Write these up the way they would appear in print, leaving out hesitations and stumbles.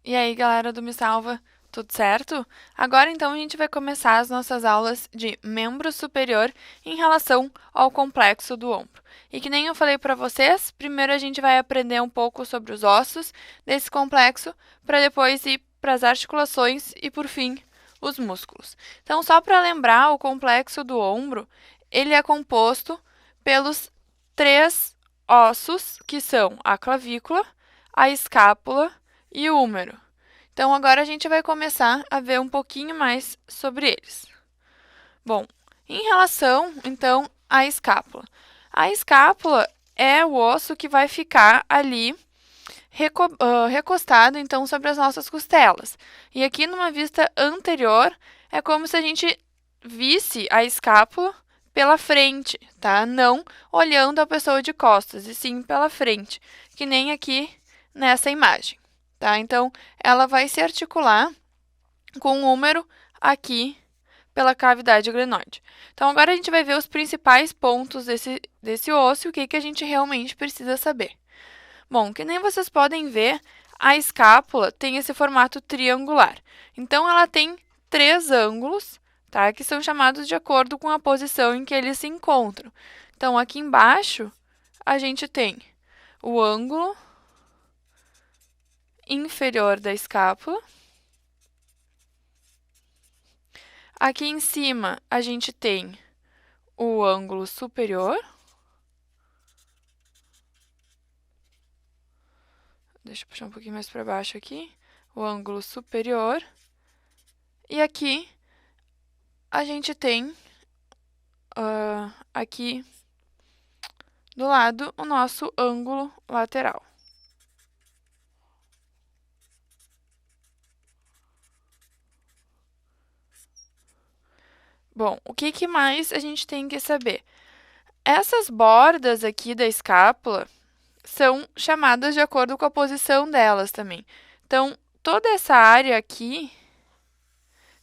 E aí, galera do Me Salva, tudo certo? Agora, então, a gente vai começar as nossas aulas de membro superior em relação ao complexo do ombro. E que nem eu falei para vocês, primeiro a gente vai aprender um pouco sobre os ossos desse complexo, para depois ir para as articulações e, por fim, os músculos. Então, só para lembrar, o complexo do ombro, ele é composto pelos três ossos, que são a clavícula, a escápula e o húmero. Então, agora a gente vai começar a ver um pouquinho mais sobre eles. Bom, em relação, então, à escápula. A escápula é o osso que vai ficar ali recostado, então, sobre as nossas costelas. E aqui, numa vista anterior, é como se a gente visse a escápula pela frente, tá? Não olhando a pessoa de costas, e sim pela frente, que nem aqui nessa imagem. Tá? Então, ela vai se articular com o húmero aqui pela cavidade glenoide. Então, agora a gente vai ver os principais pontos desse osso e o que a gente realmente precisa saber. Bom, que nem vocês podem ver, a escápula tem esse formato triangular. Então, ela tem três ângulos, tá? Que são chamados de acordo com a posição em que eles se encontram. Então, aqui embaixo, a gente tem o ângulo inferior da escápula. Aqui em cima, a gente tem o ângulo superior. Deixa eu puxar um pouquinho mais para baixo aqui. O ângulo superior. E aqui, a gente tem, aqui do lado, o nosso ângulo lateral. Bom, o que mais a gente tem que saber? Essas bordas aqui da escápula são chamadas de acordo com a posição delas também. Então, toda essa área aqui,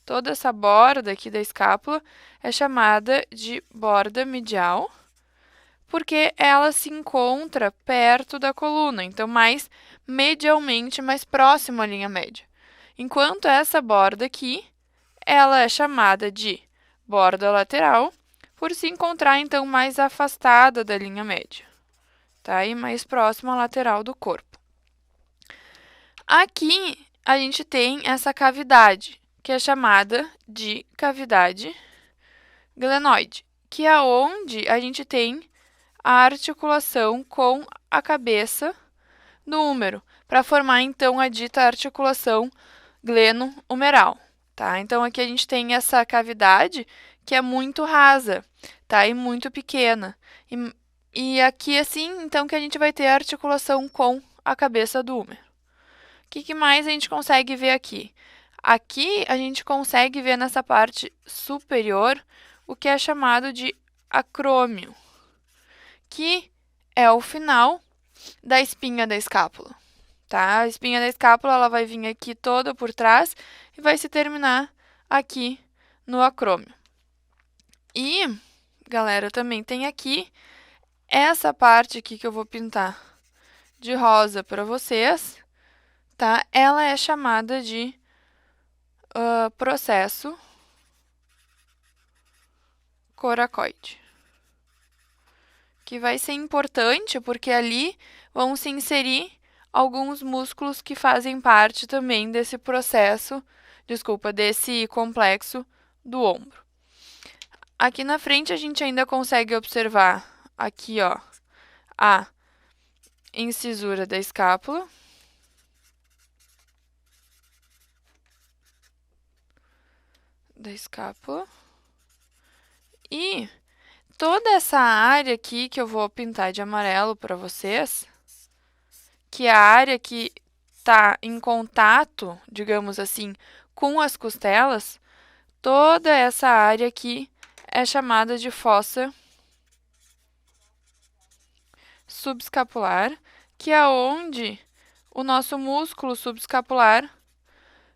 toda essa borda aqui da escápula é chamada de borda medial, porque ela se encontra perto da coluna, então mais medialmente, mais próximo à linha média. Enquanto essa borda aqui, ela é chamada de borda lateral, por se encontrar, então, mais afastada da linha média, tá? E mais próxima à lateral do corpo. Aqui, a gente tem essa cavidade, que é chamada de cavidade glenoide, que é onde a gente tem a articulação com a cabeça do húmero, para formar, então, a dita articulação gleno-humeral, tá? Então, aqui a gente tem essa cavidade que é muito rasa, tá? E muito pequena. E aqui, assim, então, que a gente vai ter a articulação com a cabeça do húmero. O que mais a gente consegue ver aqui? Aqui, a gente consegue ver nessa parte superior o que é chamado de acrômio, que é o final da espinha da escápula, tá? A espinha da escápula, ela vai vir aqui toda por trás e vai se terminar aqui no acrômio. E, galera, também tem aqui essa parte aqui que eu vou pintar de rosa para vocês, tá? Ela é chamada de processo coracoide, que vai ser importante porque ali vão se inserir alguns músculos que fazem parte também desse processo, desse complexo do ombro. Aqui na frente a gente ainda consegue observar aqui, ó, a incisura da escápula. E toda essa área aqui que eu vou pintar de amarelo para vocês, que é a área que está em contato, digamos assim, com as costelas, toda essa área aqui é chamada de fossa subescapular, que é onde o nosso músculo subescapular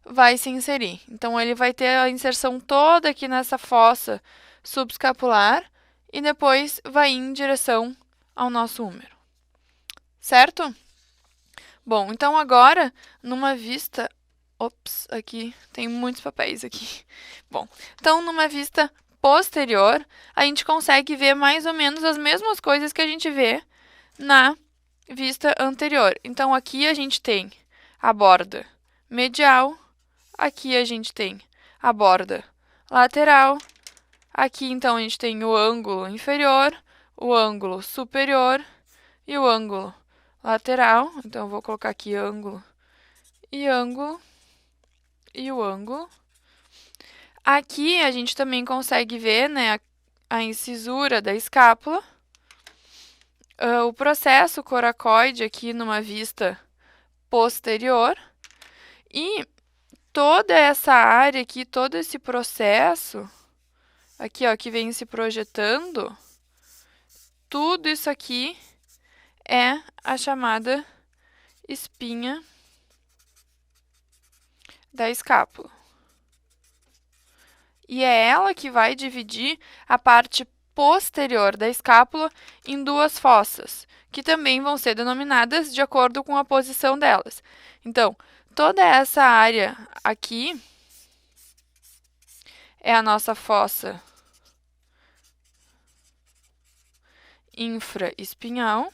vai se inserir. Então, ele vai ter a inserção toda aqui nessa fossa subescapular e depois vai ir em direção ao nosso húmero. Certo? Bom, então agora, numa vista Ops, aqui tem muitos papéis aqui. Bom, então numa vista posterior, a gente consegue ver mais ou menos as mesmas coisas que a gente vê na vista anterior. Então aqui a gente tem a borda medial, aqui a gente tem a borda lateral, aqui então a gente tem o ângulo inferior, o ângulo superior e o ângulo lateral. Então eu vou colocar aqui ângulo e ângulo e o ângulo. Aqui a gente também consegue ver, né, a incisura da escápula, o processo coracoide aqui numa vista posterior e toda essa área aqui, todo esse processo aqui, ó, que vem se projetando, tudo isso aqui é a chamada espinha da escápula. E é ela que vai dividir a parte posterior da escápula em duas fossas, que também vão ser denominadas de acordo com a posição delas. Então, toda essa área aqui é a nossa fossa infraespinhal,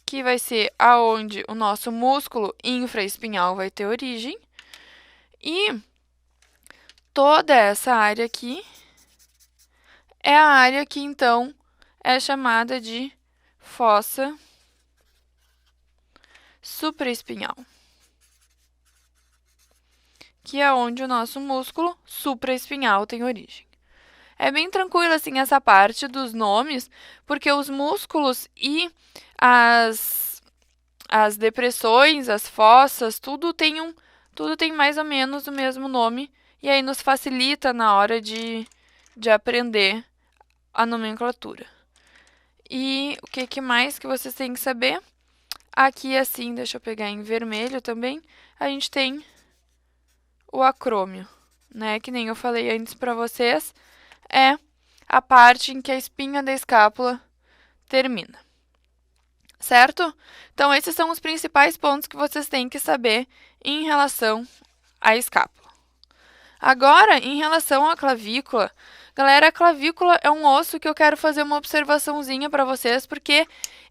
que vai ser aonde o nosso músculo infraespinhal vai ter origem. E toda essa área aqui é a área que, então, é chamada de fossa supraespinhal, que é onde o nosso músculo supraespinhal tem origem. É bem tranquilo, assim, essa parte dos nomes, porque os músculos e as depressões, as fossas, tudo tem mais ou menos o mesmo nome, e aí nos facilita na hora de aprender a nomenclatura. E o que mais que vocês têm que saber? Aqui, assim, deixa eu pegar em vermelho também, a gente tem o acrômio, né? Que nem eu falei antes para vocês, é a parte em que a espinha da escápula termina. Certo? Então, esses são os principais pontos que vocês têm que saber em relação à escápula. Agora, em relação à clavícula, galera, a clavícula é um osso que eu quero fazer uma observaçãozinha para vocês, porque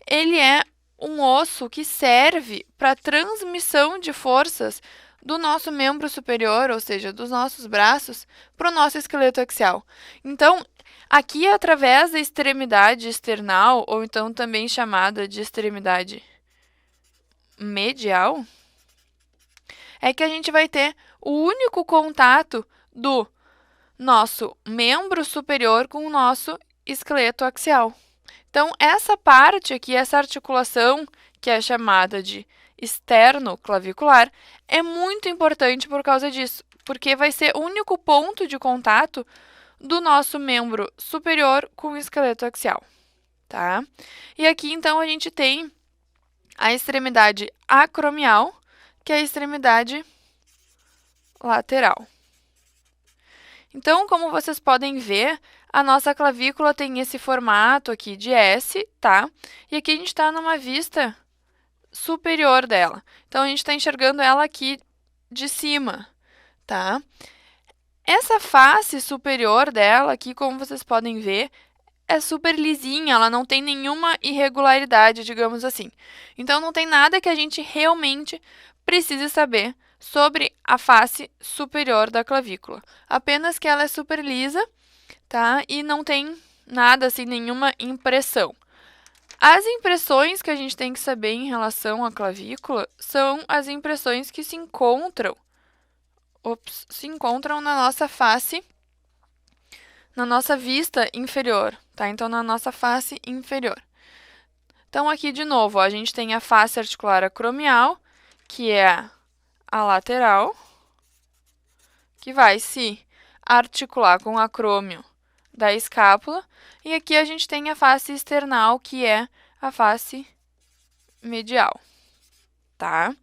ele é um osso que serve para transmissão de forças do nosso membro superior, ou seja, dos nossos braços, para o nosso esqueleto axial. Então, aqui, através da extremidade external, ou então também chamada de extremidade medial, é que a gente vai ter o único contato do nosso membro superior com o nosso esqueleto axial. Então, essa parte aqui, essa articulação, que é chamada de externo-clavicular, é muito importante por causa disso, porque vai ser o único ponto de contato do nosso membro superior com o esqueleto axial, tá? E aqui, então, a gente tem a extremidade acromial, que é a extremidade lateral. Então, como vocês podem ver, a nossa clavícula tem esse formato aqui de S, tá? E aqui a gente está numa vista superior dela. Então, a gente está enxergando ela aqui de cima, tá? Essa face superior dela aqui, como vocês podem ver, é super lisinha, ela não tem nenhuma irregularidade, digamos assim. Então, não tem nada que a gente realmente precise saber sobre a face superior da clavícula. Apenas que ela é super lisa, tá? E não tem nada, assim, nenhuma impressão. As impressões que a gente tem que saber em relação à clavícula são as impressões que se encontram na nossa face, na nossa vista inferior, tá? Então, na nossa face inferior. Então, aqui, de novo, ó, a gente tem a face articular acromial, que é a lateral, que vai se articular com o acrômio da escápula. E aqui a gente tem a face external, que é a face medial, tá?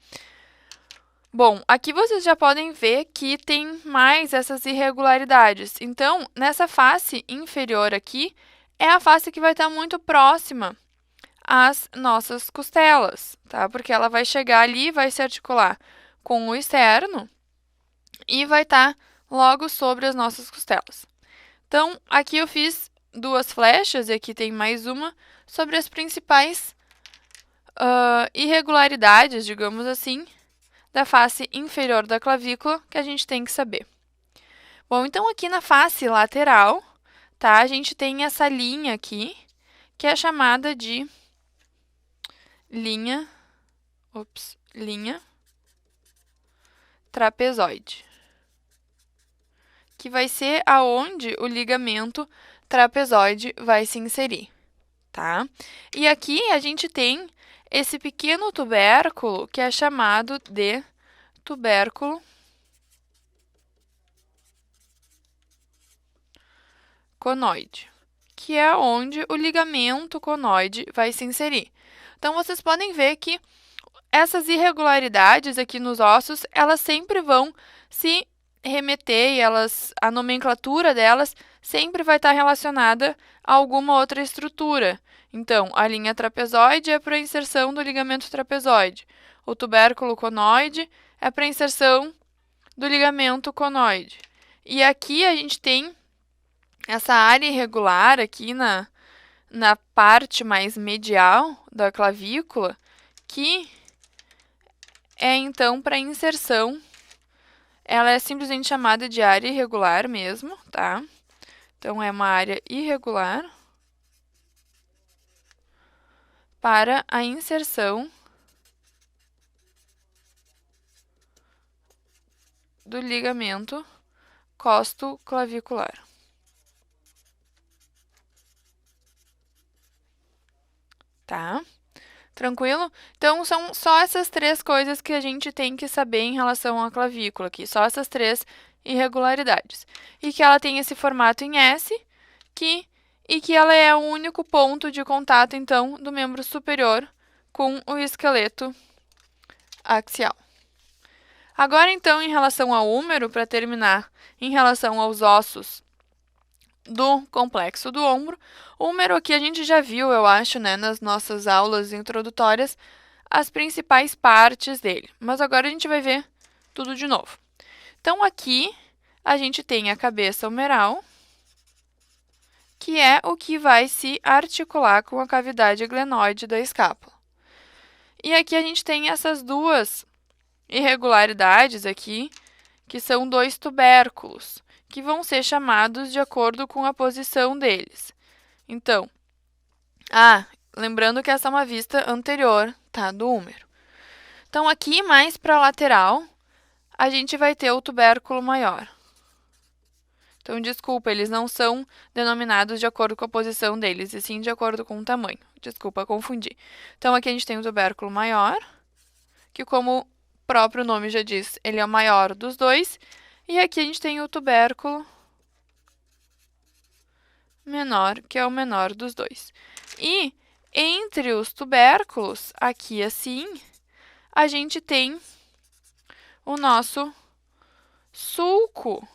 Bom, aqui vocês já podem ver que tem mais essas irregularidades. Então, nessa face inferior aqui, é a face que vai estar muito próxima as nossas costelas, tá? Porque ela vai chegar ali, vai se articular com o externo e vai estar logo sobre as nossas costelas. Então, aqui eu fiz duas flechas, e aqui tem mais uma, sobre as principais irregularidades, digamos assim, da face inferior da clavícula que a gente tem que saber. Bom, então aqui na face lateral, tá, a gente tem essa linha aqui, que é chamada de linha trapezoide, que vai ser aonde o ligamento trapezoide vai se inserir, tá? E aqui a gente tem esse pequeno tubérculo que é chamado de tubérculo conoide, que é onde o ligamento conoide vai se inserir. Então, vocês podem ver que essas irregularidades aqui nos ossos, elas sempre vão se remeter e a nomenclatura delas sempre vai estar relacionada a alguma outra estrutura. Então, a linha trapezoide é para a inserção do ligamento trapezoide. O tubérculo conoide é para a inserção do ligamento conoide. E aqui a gente tem essa área irregular aqui na parte mais medial da clavícula, que é então para inserção. Ela é simplesmente chamada de área irregular mesmo, tá? Então, é uma área irregular para a inserção do ligamento costoclavicular. Tá? Tranquilo? Então, são só essas três coisas que a gente tem que saber em relação à clavícula aqui. Só essas três irregularidades. E que ela tem esse formato em S, e que ela é o único ponto de contato, então, do membro superior com o esqueleto axial. Agora, então, em relação ao húmero, para terminar, em relação aos ossos do complexo do ombro, o húmero aqui a gente já viu, eu acho, né, nas nossas aulas introdutórias, as principais partes dele. Mas agora a gente vai ver tudo de novo. Então, aqui a gente tem a cabeça humeral, que é o que vai se articular com a cavidade glenoide da escápula. E aqui a gente tem essas duas irregularidades aqui, que são dois tubérculos, que vão ser chamados de acordo com a posição deles. Então, lembrando que essa é uma vista anterior, tá, do húmero. Então, aqui mais para a lateral, a gente vai ter o tubérculo maior. Então, desculpa, eles não são denominados de acordo com a posição deles, e sim de acordo com o tamanho. Desculpa, confundi. Então, aqui a gente tem o tubérculo maior, que, como o próprio nome já diz, ele é o maior dos dois. E aqui a gente tem o tubérculo menor, que é o menor dos dois. E entre os tubérculos, aqui assim, a gente tem o nosso sulco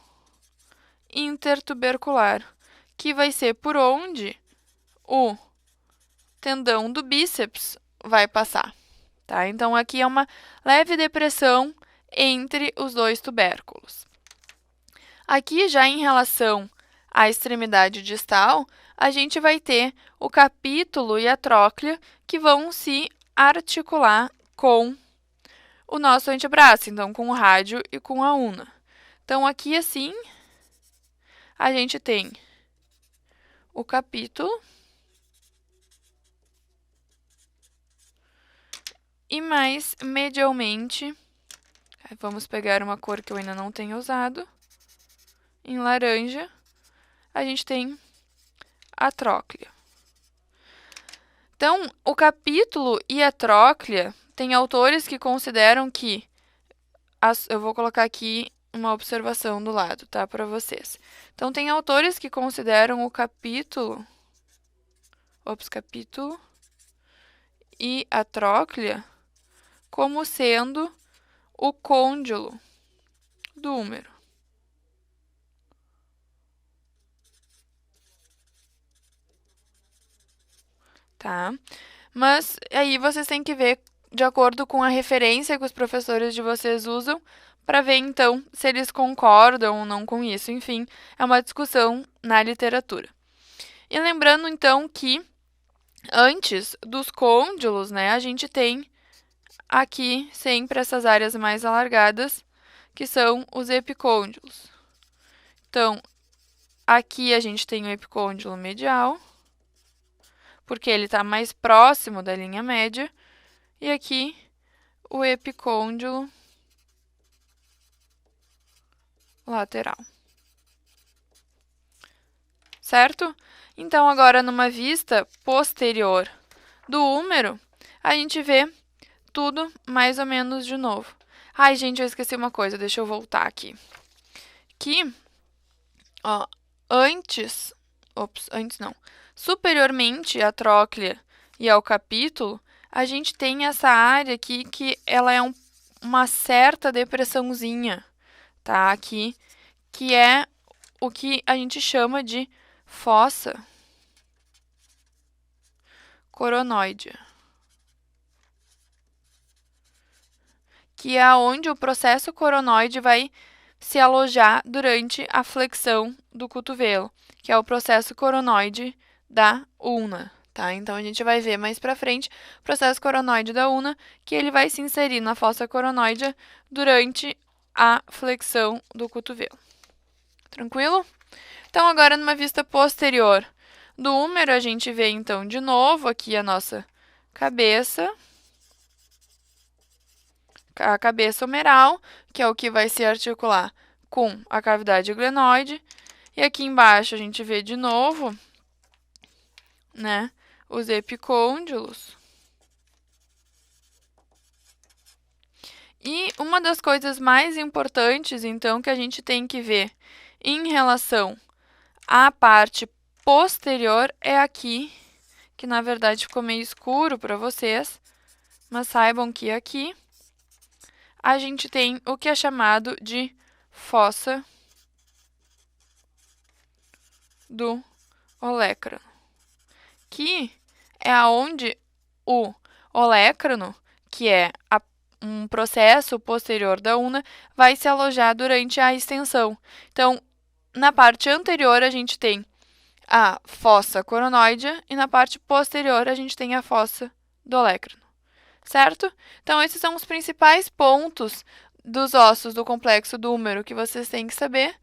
intertubercular, que vai ser por onde o tendão do bíceps vai passar, tá? Então, aqui é uma leve depressão entre os dois tubérculos. Aqui, já em relação à extremidade distal, a gente vai ter o capítulo e a tróclea, que vão se articular com o nosso antebraço, então com o rádio e com a una. Então, aqui assim, a gente tem o capítulo e mais medialmente, vamos pegar uma cor que eu ainda não tenho usado, em laranja, a gente tem a tróclea. Então, o capítulo e a tróclea, tem autores que consideram que, eu vou colocar aqui uma observação do lado, tá, para vocês. Então, tem autores que consideram o capítulo e a tróclea como sendo o côndilo do húmero. Tá? Mas aí vocês têm que ver de acordo com a referência que os professores de vocês usam, para ver então se eles concordam ou não com isso. Enfim, é uma discussão na literatura. E lembrando então que antes dos côndilos, né, a gente tem aqui sempre essas áreas mais alargadas, que são os epicôndilos. Então, aqui a gente tem o epicôndilo medial, porque ele está mais próximo da linha média, e aqui o epicôndilo lateral. Certo? Então, agora, numa vista posterior do húmero, a gente vê tudo mais ou menos de novo. Ai, gente, eu esqueci uma coisa, deixa eu voltar aqui. Que, ó, antes não, superiormente à tróclea e ao capítulo, a gente tem essa área aqui que ela é uma certa depressãozinha, tá? Aqui, que é o que a gente chama de fossa coronoide, que é onde o processo coronoide vai se alojar durante a flexão do cotovelo, que é o processo coronoide da ulna, tá? Então, a gente vai ver mais pra frente o processo coronoide da ulna, que ele vai se inserir na fossa coronoide durante a flexão do cotovelo. Tranquilo? Então, agora, numa vista posterior do húmero, a gente vê, então, de novo aqui a nossa cabeça, a cabeça humeral, que é o que vai se articular com a cavidade glenoide. E aqui embaixo a gente vê de novo, né, os epicôndilos. E uma das coisas mais importantes, então, que a gente tem que ver em relação à parte posterior é aqui, que na verdade ficou meio escuro para vocês, mas saibam que aqui a gente tem o que é chamado de fossa do olecrano, que é aonde o olecrano, que é um processo posterior da ulna, vai se alojar durante a extensão. Então, na parte anterior a gente tem a fossa coronoide e na parte posterior a gente tem a fossa do olecrano. Certo? Então, esses são os principais pontos dos ossos do complexo do húmero que vocês têm que saber.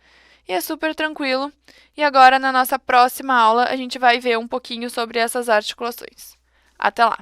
E é super tranquilo. E agora, na nossa próxima aula, a gente vai ver um pouquinho sobre essas articulações. Até lá!